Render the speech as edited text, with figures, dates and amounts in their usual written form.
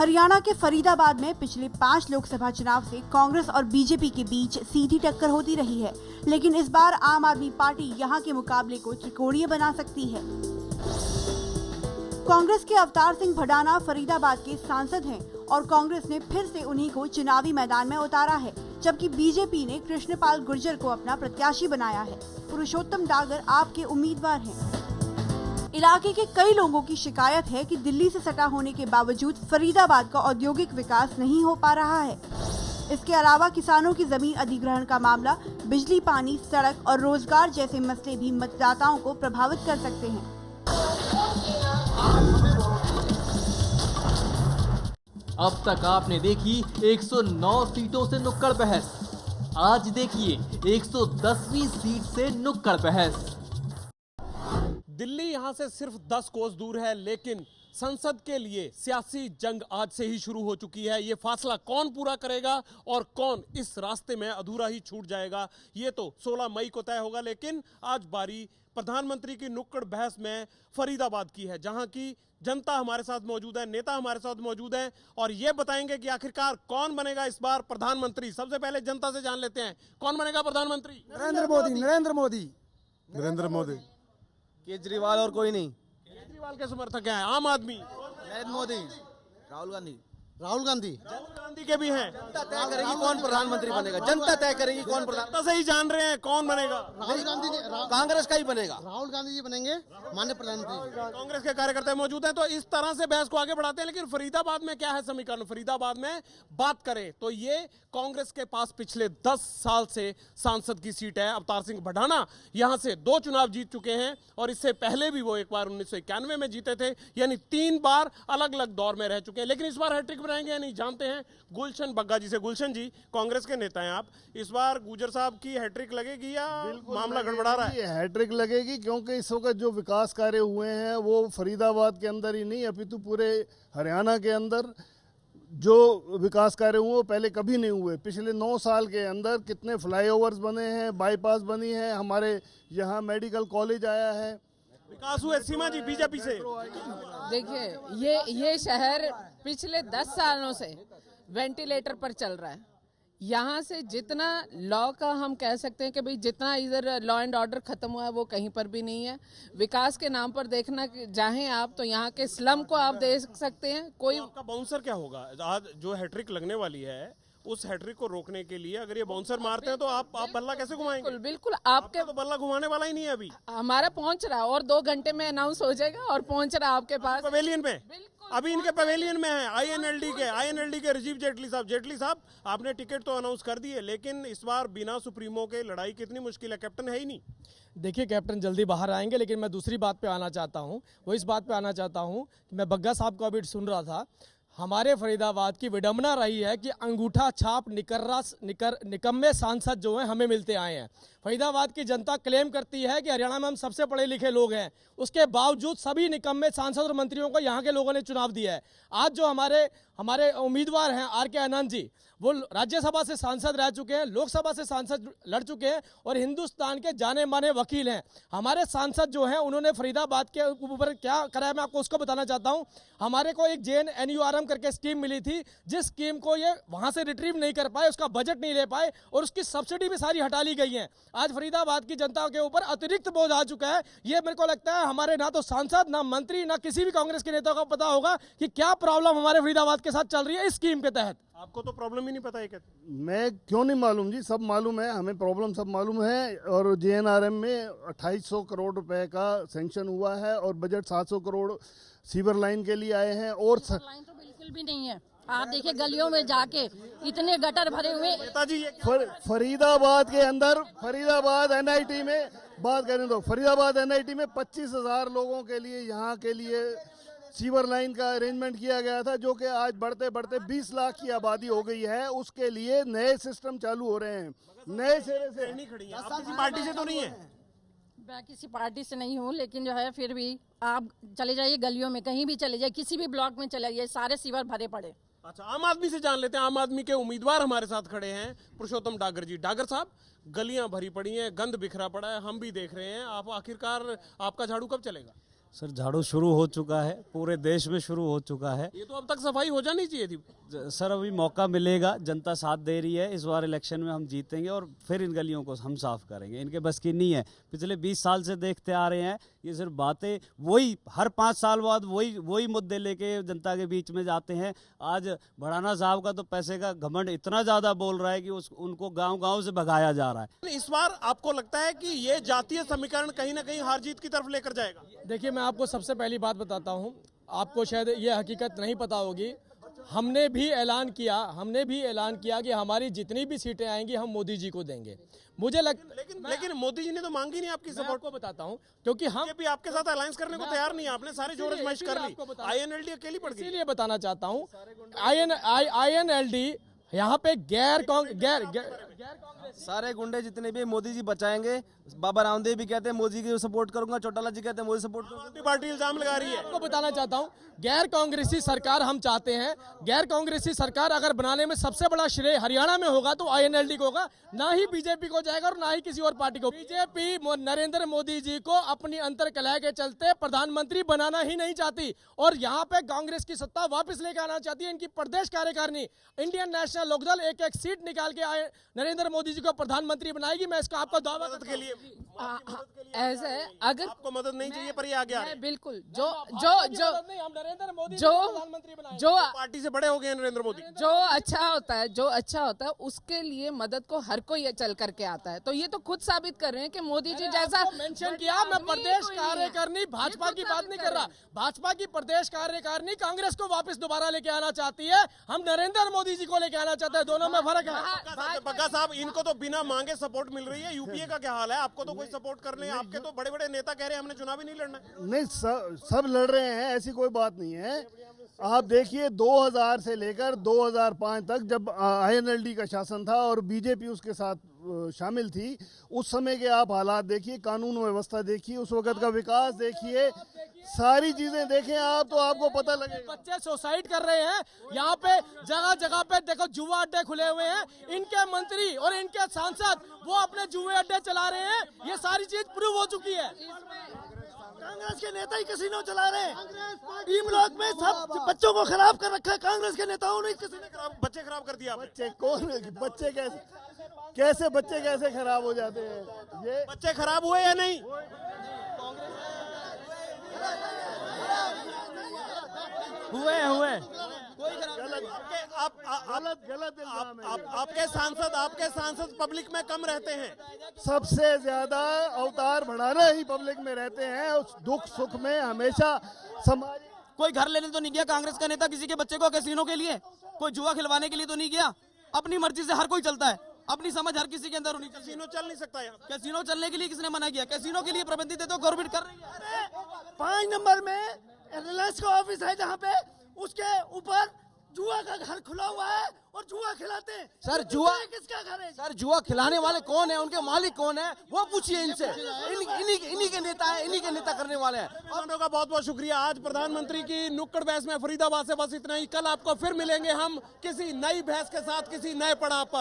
हरियाणा के फरीदाबाद में पिछले 5 लोकसभा चुनाव से कांग्रेस और बीजेपी के बीच सीधी टक्कर होती रही है, लेकिन इस बार आम आदमी पार्टी यहां के मुकाबले को त्रिकोणीय बना सकती है। कांग्रेस के अवतार सिंह भडाना फरीदाबाद के सांसद हैं और कांग्रेस ने फिर से उन्हीं को चुनावी मैदान में उतारा है, जबकि बीजेपी ने कृष्णपाल गुर्जर को अपना प्रत्याशी बनाया है। पुरुषोत्तम डागर आपके उम्मीदवार हैं। इलाके के कई लोगों की शिकायत है कि दिल्ली से सटा होने के बावजूद फरीदाबाद का औद्योगिक विकास नहीं हो पा रहा है। इसके अलावा किसानों की जमीन अधिग्रहण का मामला, बिजली, पानी, सड़क और रोजगार जैसे मसले भी मतदाताओं को प्रभावित कर सकते हैं। अब तक आपने देखी 109 सीटों से नुक्कड़ बहस। आज देखिए 110वीं सीट से नुक्कड़ बहस। दिल्ली यहां से सिर्फ 10 कोस दूर है, लेकिन संसद के लिए सियासी जंग आज से ही शुरू हो चुकी है। ये फासला कौन पूरा करेगा और कौन इस रास्ते में अधूरा ही छूट जाएगा, ये तो 16 मई को तय होगा। लेकिन आज बारी प्रधानमंत्री की नुक्कड़ बहस में फरीदाबाद की है, जहां की जनता हमारे साथ मौजूद है, नेता हमारे साथ मौजूद हैं और ये बताएंगे कि आखिरकार कौन बनेगा इस बार प्रधानमंत्री। सबसे पहले जनता से जान लेते हैं कौन बनेगा प्रधानमंत्री। नरेंद्र मोदी। केजरीवाल और कोई नहीं। केजरीवाल के समर्थक हैं। आम आदमी नरेंद्र मोदी। राहुल गांधी के भी हैं। तय करेगी कौन प्रधानमंत्री बनेगा, जनता तय करेगी कौन प्रधानमंत्री। जनता से ही जान रहे हैं कौन बनेगा। राहुल गांधी जी, कांग्रेस का ही बनेगा। राहुल गांधी जी बनेंगे माननीय प्रधानमंत्री। कांग्रेस के कार्यकर्ता मौजूद हैं, तो इस तरह से बहस को आगे बढ़ाते हैं। लेकिन फरीदाबाद में क्या है समीकरण? फरीदाबाद में बात करें तो ये कांग्रेस के पास पिछले 10 साल से सांसद की सीट है। अवतार सिंह भडाना यहां से 2 चुनाव जीत चुके हैं और इससे पहले भी वो एक बार 1991 में जीते थे, यानी 3 बार अलग अलग दौर में रह चुके हैं। लेकिन इस बार हैट्रिक बनाएंगे या नहीं, जानते हैं गुलशन बग्गा जी से। गुलशन जी, कांग्रेस के नेता हैं आप, इस बार गुर्जर साहब की हैट्रिक लगेगी या मामला गड़बड़ा रहा है? हैट्रिक लगेगी, क्योंकि इस वक्त जो विकास कार्य हुए हैं वो फरीदाबाद के अंदर ही नहीं अपितु पूरे हरियाणा के अंदर जो विकास कार्य हुए वो पहले कभी नहीं हुए। पिछले 9 साल के अंदर कितने फ्लाईओवर्स बने हैं, बाईपास बनी है, हमारे यहाँ मेडिकल कॉलेज आया है, विकास हुए। सीमा जी बीजेपी से। देखिए ये शहर पिछले 10 सालों से वेंटिलेटर पर चल रहा है। यहाँ से जितना लॉ का हम कह सकते हैं कि भाई जितना इधर लॉ एंड ऑर्डर खत्म हुआ है वो कहीं पर भी नहीं है। विकास के नाम पर देखना चाहें आप तो यहाँ के स्लम को आप देख सकते हैं। कोई आपका बाउंसर क्या होगा? आज जो हैट्रिक लगने वाली है उस हैट्रिक को रोकने के लिए अगर ये बाउंसर मारते हैं तो आप बल्ला कैसे घुमाएंगे? बिल्कुल आपके तो बल्ला घुमाने वाला ही नहीं है अभी। हमारा पहुंच रहा है और 2 घंटे में अनाउंस हो जाएगा और पहुंच रहा है आपके पास पवेलियन में। अभी इनके पवेलियन में है आईएनएलडी के राजीव जेटली साहब आपने टिकट तो अनाउंस कर दिए, लेकिन इस बार बिना सुप्रीमो के लड़ाई कितनी मुश्किल है। कैप्टन है ही नहीं। देखिए कैप्टन जल्दी बाहर आएंगे, लेकिन मैं दूसरी बात पे आना चाहता हूँ। वो इस बात पे आना चाहता हूँ कि मैं बग्गा साहब को अभी सुन रहा था। हमारे फरीदाबाद की विडंबना रही है कि अंगूठा छाप निकम्मे सांसद जो हैं हमें मिलते आए हैं। फरीदाबाद की जनता क्लेम करती है कि हरियाणा में हम सबसे पढ़े लिखे लोग हैं, उसके बावजूद सभी निकम्मे सांसद और मंत्रियों को यहाँ के लोगों ने चुनाव दिया है। आज जो हमारे उम्मीदवार हैं आर.के. आनंद जी, वो राज्यसभा से सांसद रह चुके हैं, लोकसभा से सांसद लड़ चुके हैं और हिंदुस्तान के जाने माने वकील हैं। हमारे सांसद जो हैं उन्होंने फरीदाबाद के ऊपर क्या करा है मैं आपको उसको बताना चाहता हूं। हमारे को एक JNURM करके स्कीम मिली थी, जिस स्कीम को ये वहां से रिट्रीव नहीं कर पाए, उसका बजट नहीं ले पाए और उसकी सब्सिडी भी सारी हटा ली गई है। आज फरीदाबाद की जनता के ऊपर अतिरिक्त बोझ आ चुका है। ये मेरे को लगता है हमारे ना तो सांसद, ना मंत्री, ना किसी भी कांग्रेस के नेता को पता होगा कि क्या प्रॉब्लम हमारे फरीदाबाद के साथ चल रही है इस स्कीम के तहत। आपको तो प्रॉब्लम ही नहीं पता है क्या? मैं क्यों नहीं मालूम जी, सब मालूम है, हमें प्रॉब्लम सब मालूम है। और JNRM में 2800 करोड़ रुपए का सैंक्शन हुआ है और बजट 700 करोड़ सीवर लाइन के लिए आए हैं। और लाइन तो बिल्कुल भी नहीं है। आप देखिए गलियों में जाके इतने गटर भरे हुए। फरीदाबाद के अंदर, फरीदाबाद NIT में बात करें तो फरीदाबाद NIT में 25,000 लोगों के लिए यहाँ के लिए सीवर लाइन का अरेंजमेंट किया गया था, जो कि आज बढ़ते बढ़ते 20 लाख की आबादी हो गई है। उसके लिए नए सिस्टम चालू हो रहे हैं, नए सिरे से। नहीं खड़ी है। आप किसी पार्टी से तो नहीं है? मैं किसी पार्टी से नहीं हूँ, लेकिन जो है फिर भी आप चले जाइए गलियों में, कहीं भी चले जाइए, किसी भी ब्लॉक में चले जाइए, सारे सीवर भरे पड़े। अच्छा, आम आदमी से जान लेते हैं। आम आदमी के उम्मीदवार हमारे साथ खड़े हैं पुरुषोत्तम डागर जी। डागर साहब, गलियां भरी पड़ी हैं, गंद बिखरा पड़ा है, हम भी देख रहे हैं। आप आखिरकार आपका झाड़ू कब चलेगा? सर झाड़ू शुरू हो चुका है, पूरे देश में शुरू हो चुका है। ये तो अब तक सफाई हो जानी चाहिए थी। सर अभी मौका मिलेगा, जनता साथ दे रही है, इस बार इलेक्शन में हम जीतेंगे और फिर इन गलियों को हम साफ करेंगे। इनके बस की नहीं है, पिछले 20 साल से देखते आ रहे हैं, ये सिर्फ बातें वही हर 5 साल बाद वही मुद्दे लेके जनता के बीच में जाते हैं। आज भड़ाना साहब का तो पैसे का घमंड इतना ज्यादा बोल रहा है कि उनको गाँव से भगाया जा रहा है। इस बार आपको लगता है कि ये जातीय समीकरण कहीं ना कहीं हार जीत की तरफ लेकर जाएगा? देखिए, मैं आपको सबसे पहली बात बताता हूं, आपको शायद ये हकीकत नहीं पता होगी, हमने भी ऐलान किया कि हमारी जितनी भी सीटें आएंगी हम मोदी जी को देंगे। मुझे लेकिन मोदी जी ने तो मांगी नहीं आपकी सपोर्ट। को बताता हूं, क्योंकि हम भी आपके साथ अलायंस करने को तैयार नहीं है, आपने सारे जोर आजमाइश कर ली, INLD अकेली पड़ गई। इसीलिए बताना चाहता हूं, INLD यहाँ पे गैर सारे गुंडे जितने भी मोदी जी बचाएंगे। बाबा रामदेव भी कहते हैं मोदी की सपोर्ट करूंगा, चौटाला जी कहते हैं मोदी सपोर्ट करूंगा। पार्टी इल्जाम लगा रही है। आपको बताना चाहता हूं, गैर कांग्रेसी सरकार हम चाहते हैं। गैर कांग्रेसी सरकार अगर बनाने में सबसे बड़ा श्रेय हरियाणा में होगा तो INLD को होगा, ना ही बीजेपी को जाएगा और ना ही किसी और पार्टी को। बीजेपी नरेंद्र मोदी जी को अपनी अंतर कलह के चलते प्रधानमंत्री बनाना ही नहीं चाहती और यहाँ पे कांग्रेस की सत्ता वापस लेकर आना चाहती है। इनकी प्रदेश कार्यकारिणी इंडियन नेशनल लोकदल एक सीट निकाल के नरेंद्र मोदी जी को प्रधानमंत्री बनाएगी। मैं इसका आपको दावा के लिए ऐसे अगर आपको मदद नहीं चाहिए पर ये आ गया है। बिल्कुल नरेंद्र मोदी प्रधानमंत्री बनाएंगे। जो पार्टी से बड़े हो गए नरेंद्र मोदी। जो अच्छा होता है उसके लिए मदद को हर कोई चल करके आता है। तो ये तो खुद साबित कर रहे हैं कि मोदी जी जैसा मेंशन किया। मैं प्रदेश कार्यकारिणी भाजपा की बात नहीं कर रहा, भाजपा की प्रदेश कार्यकारिणी कांग्रेस को वापस दोबारा लेके आना चाहती है, हम नरेंद्र मोदी जी को लेके आना चाहते हैं, दोनों में फर्क है। बग्गा साहब, इनको तो बिना मांगे सपोर्ट मिल रही है, यूपीए का क्या हाल है? आपको तो कोई सपोर्ट करने, आपके तो बड़े बड़े नेता कह रहे हैं हमने चुनाव ही नहीं लड़ना। नहीं, सब लड़ रहे हैं, ऐसी कोई बात नहीं है। आप देखिए 2000 से लेकर 2005 तक जब INLD का शासन था और बीजेपी उसके साथ शामिल थी, उस समय के आप हालात देखिए, कानून व्यवस्था देखिए, उस वक्त का विकास देखिए, सारी चीजें देखें आप तो आपको पता लगेगा। बच्चे सुसाइड कर रहे हैं, यहाँ पे जगह जगह पे देखो जुआ अड्डे खुले हुए हैं, इनके मंत्री और इनके सांसद वो अपने जुए अड्डे चला रहे हैं, ये सारी चीज प्रूव हो चुकी है। कांग्रेस के नेता ही कैसीनो चला रहे हैं, टीम लोग में सब बच्चों को खराब कर रखा है कांग्रेस के नेताओं ने। बच्चे खराब कर दिया। बच्चे कैसे खराब हो जाते हैं? ये बच्चे खराब हुए या नहीं? हुए गलत आपके सांसद पब्लिक में कम रहते हैं। सबसे ज्यादा अवतार बढ़ाना ही पब्लिक में रहते हैं, उस दुख सुख में हमेशा समाज। कोई घर लेने तो नहीं गया कांग्रेस का नेता किसी के बच्चे को कैसीनो के लिए, कोई जुआ खिलवाने के लिए तो नहीं गया। अपनी मर्जी से हर कोई चलता है, अपनी समझ हर किसी के अंदर होनी। कैसीनो चल नहीं सकता यहाँ। कैसीनो चलने के लिए किसने मना किया? कैसीनो के लिए प्रबंधित है तो गवर्नमेंट कर रही है। 5 नंबर में रिलायंस का ऑफिस है जहाँ पे, उसके ऊपर जुआ का घर खुला हुआ है और जुआ खिलाते हैं। सर जुआ किसका घर है? सर जुआ खिलाने वाले कौन है, उनके मालिक कौन है, वो पूछिए इनसे। इन्हीं के नेता है, इन्हीं के नेता करने वाले हैं। आप का बहुत बहुत शुक्रिया। आज प्रधानमंत्री की नुक्कड़ बहस में फरीदाबाद से बस इतना ही। कल आपको फिर मिलेंगे हम किसी नई बहस के साथ, किसी नए पड़ाव पर।